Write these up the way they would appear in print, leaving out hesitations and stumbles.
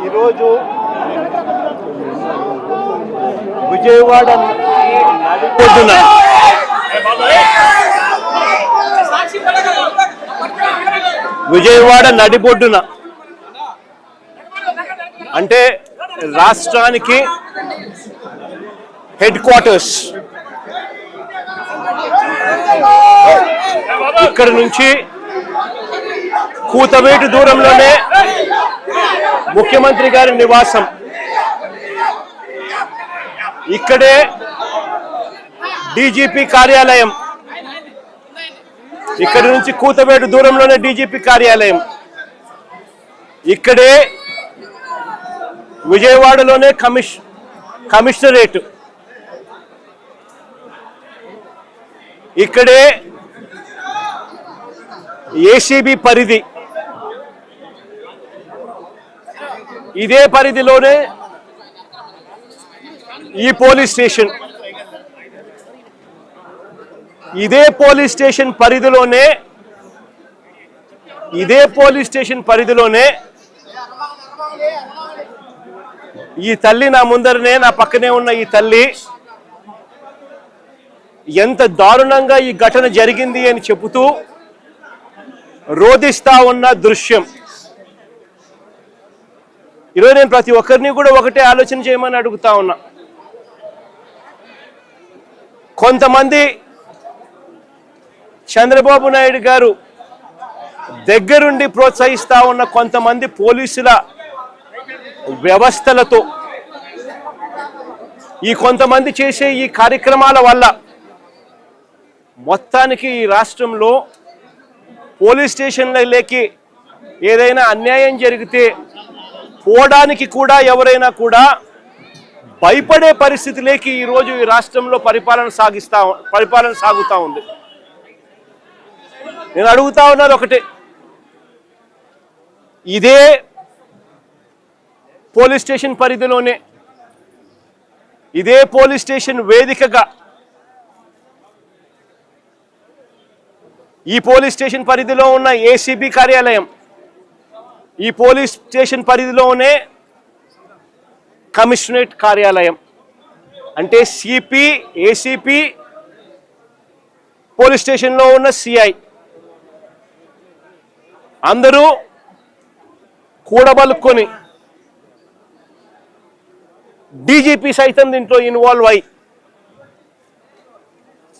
ఈరోజు విజయవాడ నడిపొడ్డున అంటే రాష్ట్రానికి హెడ్ క్వార్టర్స్, ఇక్కడ నుంచి కూతవేటు దూరంలోనే ముఖ్యమంత్రి గారి నివాసం, ఇక్కడే డీజీపీ కార్యాలయం, ఇక్కడి నుంచి కూతవేటు దూరంలోనే డీజీపీ కార్యాలయం, ఇక్కడే విజయవాడలోనే కమిషనరేట్, ఇక్కడే ఏసీబీ పరిధి, ఇదే పరిధిలోనే ఈ పోలీస్ స్టేషన్, ఇదే పోలీస్ స్టేషన్ పరిధిలోనే ఈ తల్లి, నా ముందరనే నా పక్కనే ఉన్న ఈ తల్లి ఎంత దారుణంగా ఈ ఘటన జరిగింది అని చెబుతూ రోధిస్తా ఉన్న దృశ్యం. ఈరోజు నేను ప్రతి ఒక్కరిని కూడా ఒకటే ఆలోచన చేయమని అడుగుతా ఉన్నా. కొంతమంది చంద్రబాబు నాయుడు గారు దగ్గరుండి ప్రోత్సహిస్తా ఉన్న కొంతమంది పోలీసుల వ్యవస్థలతో, ఈ కొంతమంది చేసే ఈ కార్యక్రమాల వల్ల మొత్తానికి ఈ రాష్ట్రంలో పోలీస్ స్టేషన్లకి ఏదైనా అన్యాయం జరిగితే పోవడానికి కూడా ఎవరైనా కూడా భయపడే పరిస్థితిలోకి ఈరోజు ఈ రాష్ట్రంలో పరిపాలన సాగుతూ ఉంది. నేను అడుగుతా ఉన్నాను ఒకటే, ఇదే పోలీస్ స్టేషన్ పరిధిలోనే, ఇదే పోలీస్ స్టేషన్ వేదికగా, ఈ పోలీస్ స్టేషన్ పరిధిలో ఉన్న ఏసీబీ కార్యాలయం, ఈ పోలీస్ స్టేషన్ పరిధిలోనే కమిషనరేట్ కార్యాలయం, అంటే సిపి, ఏసీపీ, పోలీస్ స్టేషన్లో ఉన్న సిఐ అందరూ కూడబలుక్కొని, డీజీపీ సైతం దీంట్లో ఇన్వాల్వ్ అయి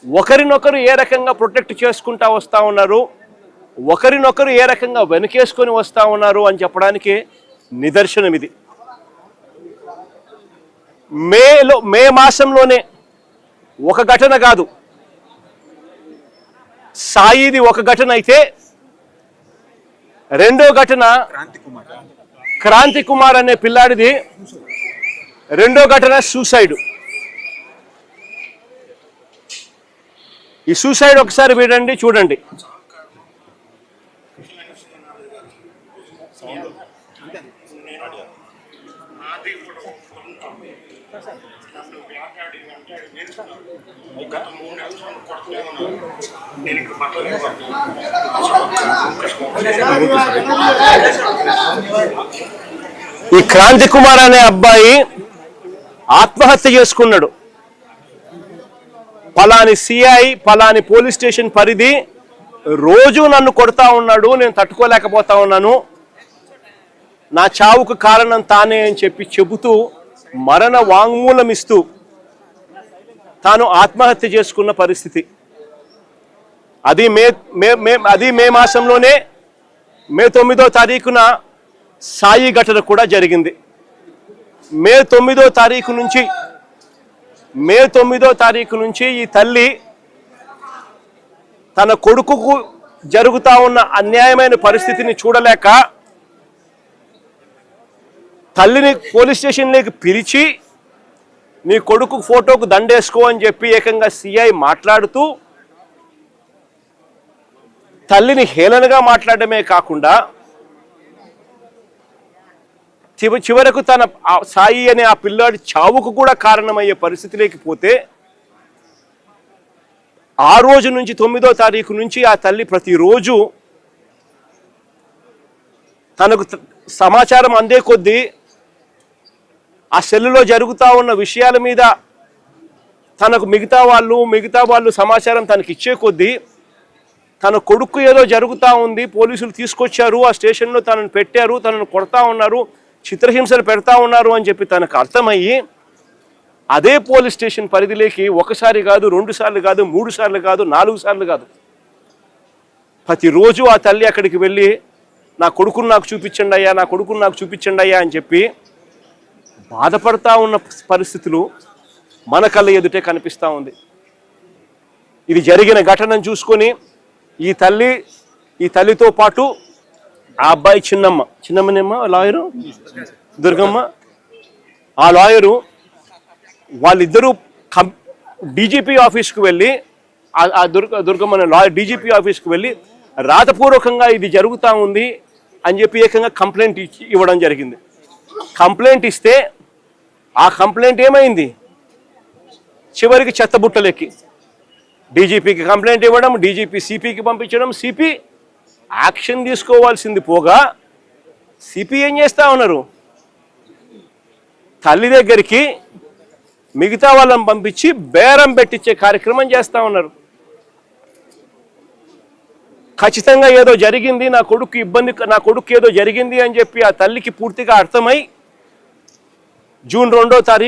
ఒకరినొకరు ఏ రకంగా ప్రొటెక్ట్ చేసుకుంటా వస్తూ ఉన్నారు, ఒకరినొకరు ఏ రకంగా వెనుకేసుకొని వస్తూ ఉన్నారు అని చెప్పడానికి నిదర్శనం ఇది. మే మాసంలోనే ఒక ఘటన కాదు, సాయిది ఒక ఘటన అయితే, రెండో ఘటన క్రాంతి కుమార్ అనే పిల్లాడిది, రెండో ఘటన సూసైడ్. ఈ సూసైడ్ ఒకసారి వినండి, చూడండి. ఈ క్రాంతి కుమార్ అనే అబ్బాయి ఆత్మహత్య చేసుకున్నాడు. పలాని సిఐ, పలాని పోలీస్ స్టేషన్ పరిధి రోజు నన్ను కొడతా ఉన్నాడు, నేను తట్టుకోలేకపోతా ఉన్నాను, నా చావుకు కారణం తానే అని చెబుతూ మరణ వాంగ్మూలం ఇస్తూ తాను ఆత్మహత్య చేసుకున్న పరిస్థితి. అది మే మాసంలోనే మే 9వ తారీఖున సాయి ఘటన కూడా జరిగింది. మే 9వ తారీఖు నుంచి ఈ తల్లి తన కొడుకుకు జరుగుతా ఉన్న అన్యాయమైన పరిస్థితిని చూడలేక తల్లిని పోలీస్ స్టేషన్లోకి పిలిచి నీ కొడుకు ఫోటోకు దండేసుకో అని చెప్పి ఏకంగా సిఐ మాట్లాడుతూ తల్లిని హేళనగా మాట్లాడమే కాకుండా చివరకు తన సాయి అనే ఆ పిల్లాడి చావుకు కూడా కారణమయ్యే పరిస్థితిలోకి పోతే ఆ రోజు నుంచి 9వ తారీఖు నుంచి ఆ తల్లి ప్రతిరోజు తనకు సమాచారం అందే కొద్దీ ఆ సెల్లులో జరుగుతూ ఉన్న విషయాల మీద తనకు మిగతా వాళ్ళు సమాచారం తనకి ఇచ్చే కొద్దీ తన కొడుకు ఏదో జరుగుతూ ఉంది, పోలీసులు తీసుకొచ్చారు, ఆ స్టేషన్లో తనను పెట్టారు, తనను కొడతా ఉన్నారు, చిత్రహింసలు పెడతా ఉన్నారు అని చెప్పి తనకు అర్థమయ్యి అదే పోలీస్ స్టేషన్ పరిధిలోకి ఒకసారి కాదు, 2 సార్లు కాదు, 3 సార్లు కాదు, 4 సార్లు కాదు, ప్రతిరోజు ఆ తల్లి అక్కడికి వెళ్ళి నా కొడుకును నాకు చూపించండి అయ్యా అని చెప్పి బాధపడతా ఉన్న పరిస్థితులు మన కళ్ళ ఎదుటే కనిపిస్తూ ఉంది. ఇది జరిగిన ఘటనను చూసుకొని ఈ తల్లితో పాటు ఆ అబ్బాయి చిన్నమ్మనేమ్మ లాయరు దుర్గమ్మ, ఆ లాయరు వాళ్ళిద్దరూ డీజీపీ ఆఫీస్కు వెళ్ళి ఆ దుర్గమ్మ లాయర్ డీజీపీ ఆఫీస్కు వెళ్ళి రాతపూర్వకంగా ఇది జరుగుతూ ఉంది అని చెప్పి ఏకంగా కంప్లైంట్ ఇవ్వడం జరిగింది. కంప్లైంట్ ఇస్తే ఆ కంప్లైంట్ ఏమైంది, చివరికి చెత్తబుట్టలెక్కి డీజీపీకి కంప్లైంట్ ఇవ్వడం, డీజీపీ సిపికి పంపించడం, సిపి యాక్షన్ తీసుకోవాల్సింది పోగా సిపి ఏం చేస్తూ ఉన్నారు, తల్లి దగ్గరికి మిగతా వాళ్ళని పంపించి బేరం పెట్టించే కార్యక్రమం చేస్తూ ఉన్నారు. ఖచ్చితంగా ఏదో జరిగింది, నా కొడుకు ఏదో జరిగింది అని చెప్పి ఆ తల్లికి పూర్తిగా అర్థమై జూన్ 2వ తారీఖు